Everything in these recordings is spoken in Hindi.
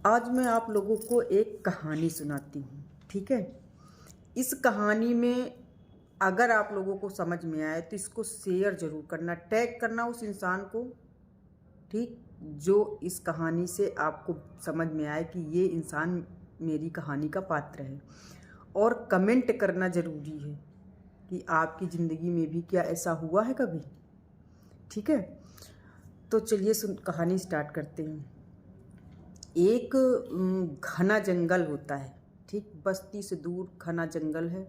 आज मैं आप लोगों को एक कहानी सुनाती हूँ। ठीक है। इस कहानी में अगर आप लोगों को समझ में आए तो इसको शेयर ज़रूर करना, टैग करना उस इंसान को, ठीक, जो इस कहानी से आपको समझ में आए कि ये इंसान मेरी कहानी का पात्र है। और कमेंट करना ज़रूरी है कि आपकी ज़िंदगी में भी क्या ऐसा हुआ है कभी। ठीक है। तो चलिए कहानी स्टार्ट करते हैं। एक घना जंगल होता है, ठीक, बस्ती से दूर घना जंगल है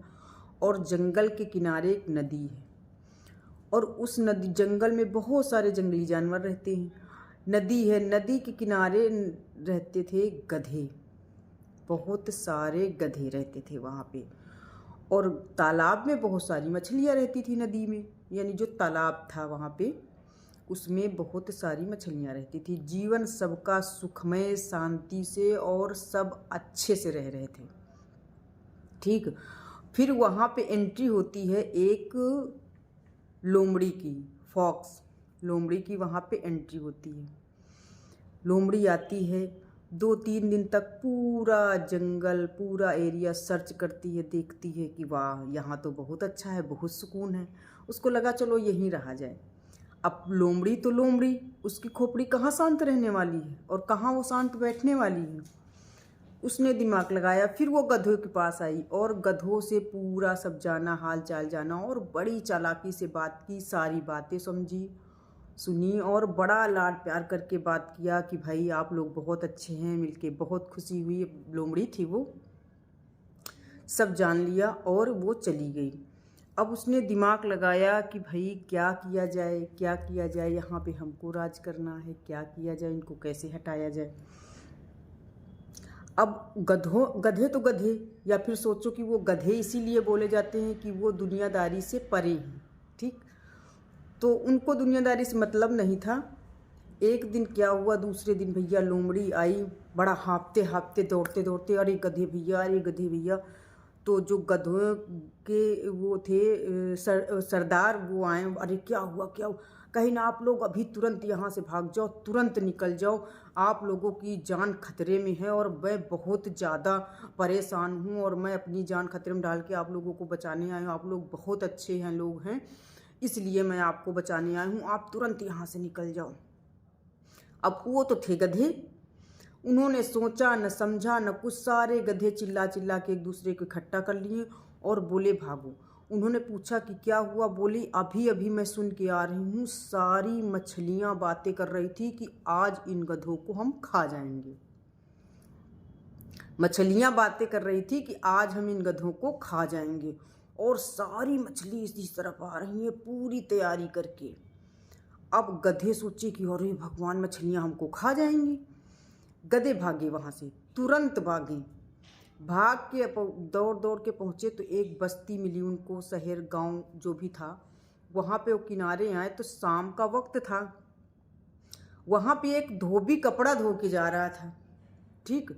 और जंगल के किनारे एक नदी है और उस नदी जंगल में बहुत सारे जंगली जानवर रहते हैं। नदी है, नदी के किनारे रहते थे गधे, बहुत सारे गधे रहते थे वहाँ पे। और तालाब में बहुत सारी मछलियाँ रहती थी नदी में, यानी जो तालाब था वहाँ पे उसमें बहुत सारी मछलियाँ रहती थी। जीवन सबका सुखमय शांति से और सब अच्छे से रह रहे थे। ठीक। फिर वहाँ पे एंट्री होती है एक लोमड़ी की, फॉक्स लोमड़ी की वहाँ पे एंट्री होती है। लोमड़ी आती है, 2-3 दिन तक पूरा जंगल पूरा एरिया सर्च करती है, देखती है कि वाह यहाँ तो बहुत अच्छा है, बहुत सुकून है। उसको लगा चलो यहीं रहा जाए। अब लोमड़ी तो लोमड़ी, उसकी खोपड़ी कहाँ शांत रहने वाली है और कहाँ वो शांत बैठने वाली है। उसने दिमाग लगाया, फिर वो गधों के पास आई और गधों से पूरा सब जाना, हाल चाल जाना और बड़ी चालाकी से बात की, सारी बातें समझी, सुनी और बड़ा लाड प्यार करके बात किया कि भाई आप लोग बहुत अच्छे हैं, मिलके बहुत खुशी हुई। लोमड़ी थी वो, सब जान लिया और वो चली गई। अब उसने दिमाग लगाया कि भाई क्या किया जाए, क्या किया जाए, यहाँ पे हमको राज करना है, क्या किया जाए, इनको कैसे हटाया जाए। अब गधे तो गधे, या फिर सोचो कि वो गधे इसीलिए बोले जाते हैं कि वो दुनियादारी से परे हैं। ठीक। तो उनको दुनियादारी से मतलब नहीं था। एक दिन क्या हुआ, दूसरे दिन भैया लोमड़ी आई, बड़ा हाँफते हाँफते दौड़ते दौड़ते, अरे गधे भैया, अरे गधे भैया। तो जो गधों के वो थे सरदार, वो आए, अरे क्या हुआ क्या हुआ। कहीं ना आप लोग अभी तुरंत यहाँ से भाग जाओ, तुरंत निकल जाओ, आप लोगों की जान खतरे में है और मैं बहुत ज़्यादा परेशान हूँ और मैं अपनी जान खतरे में डाल के आप लोगों को बचाने आया हूँ। आप लोग बहुत अच्छे हैं लोग हैं, इसलिए मैं आपको बचाने आया हूँ, आप तुरंत यहाँ से निकल जाओ। अब वो तो थे गधे, उन्होंने सोचा न समझा न कुछ, सारे गधे चिल्ला चिल्ला के एक दूसरे को इकट्ठा कर लिए और बोले भागो। उन्होंने पूछा कि क्या हुआ, बोली अभी अभी मैं सुन के आ रही हूँ, सारी मछलियाँ बातें कर रही थी कि आज इन गधों को हम खा जाएंगे। मछलियाँ बातें कर रही थी कि आज हम इन गधों को खा जाएंगे और सारी मछली इस तरफ आ रही है पूरी तैयारी करके। अब गधे सोचे कि अरे भगवान, मछलियाँ हमको खा जाएंगी। गधे भागे वहाँ से, तुरंत भागे, भाग के दौड़ दौड़ के पहुँचे तो एक बस्ती मिली उनको, शहर गांव जो भी था। वहाँ पे वो किनारे आए तो शाम का वक्त था। वहाँ पे एक धोबी कपड़ा धो के जा रहा था। ठीक।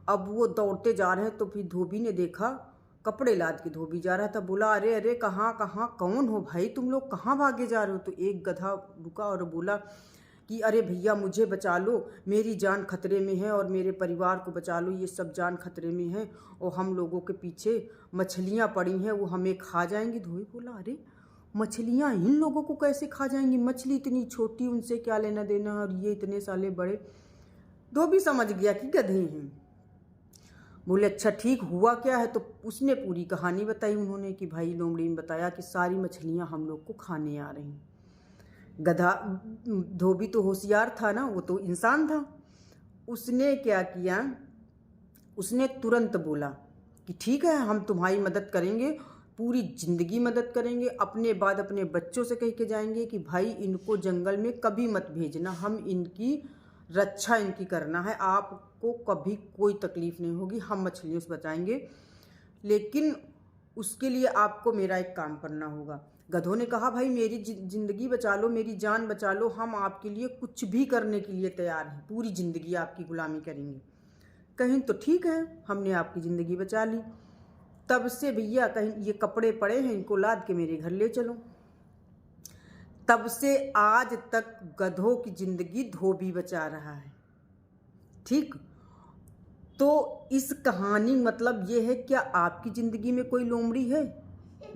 अब वो दौड़ते जा रहे हैं तो फिर धोबी ने देखा, कपड़े लाद के धोबी जा रहा था। बोला अरे अरे कहाँ कहाँ, कौन हो भाई, तुम लोग कहाँ भागे जा रहे हो। तो एक गधा रुका और बोला कि अरे भैया मुझे बचा लो, मेरी जान खतरे में है और मेरे परिवार को बचा लो, ये सब जान खतरे में है और हम लोगों के पीछे मछलियाँ पड़ी हैं, वो हमें खा जाएंगी। धोबी बोला अरे मछलियाँ इन लोगों को कैसे खा जाएंगी, मछली इतनी छोटी, उनसे क्या लेना देना, और ये इतने साले बड़े। धोबी समझ गया कि गधे हैं। बोले अच्छा ठीक, हुआ क्या है। तो उसने पूरी कहानी बताई उन्होंने कि भाई लोमड़ी ने बताया कि सारी मछलियाँ हम लोग को खाने आ रही। गधा धोबी तो होशियार था ना, वो तो इंसान था। उसने क्या किया, उसने तुरंत बोला कि ठीक है हम तुम्हारी मदद करेंगे, पूरी ज़िंदगी मदद करेंगे, अपने बाद अपने बच्चों से कह के जाएंगे कि भाई इनको जंगल में कभी मत भेजना, हम इनकी रक्षा इनकी करना है, आपको कभी कोई तकलीफ़ नहीं होगी, हम मछलियों से बचाएंगे, लेकिन उसके लिए आपको मेरा एक काम करना होगा। गधों ने कहा भाई मेरी ज़िंदगी बचा लो, मेरी जान बचा लो, हम आपके लिए कुछ भी करने के लिए तैयार हैं, पूरी ज़िंदगी आपकी गुलामी करेंगे। कहीं तो ठीक है, हमने आपकी ज़िंदगी बचा ली, तब से भैया कहीं ये कपड़े पड़े हैं, इनको लाद के मेरे घर ले चलो। तब से आज तक गधों की ज़िंदगी धोबी बचा रहा है। ठीक। तो इस कहानी मतलब ये है, क्या आपकी ज़िंदगी में कोई लोमड़ी है?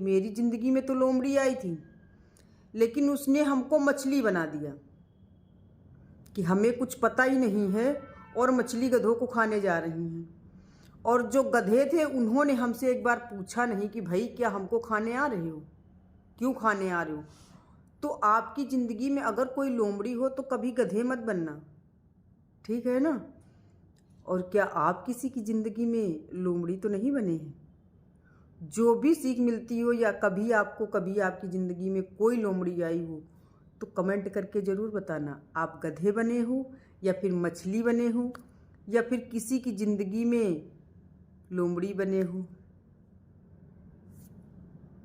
मेरी ज़िंदगी में तो लोमड़ी आई थी, लेकिन उसने हमको मछली बना दिया कि हमें कुछ पता ही नहीं है और मछली गधों को खाने जा रही हैं। और जो गधे थे उन्होंने हमसे एक बार पूछा नहीं कि भाई क्या हमको खाने आ रहे हो, क्यों खाने आ रहे हो? तो आपकी ज़िंदगी में अगर कोई लोमड़ी हो तो कभी गधे मत बनना, ठीक है ना? और क्या आप किसी की ज़िंदगी में लोमड़ी तो नहीं बने हैं? जो भी सीख मिलती हो या कभी आपकी ज़िंदगी में कोई लोमड़ी आई हो तो कमेंट करके ज़रूर बताना। आप गधे बने हो या फिर मछली बने हो या फिर किसी की ज़िंदगी में लोमड़ी बने हो।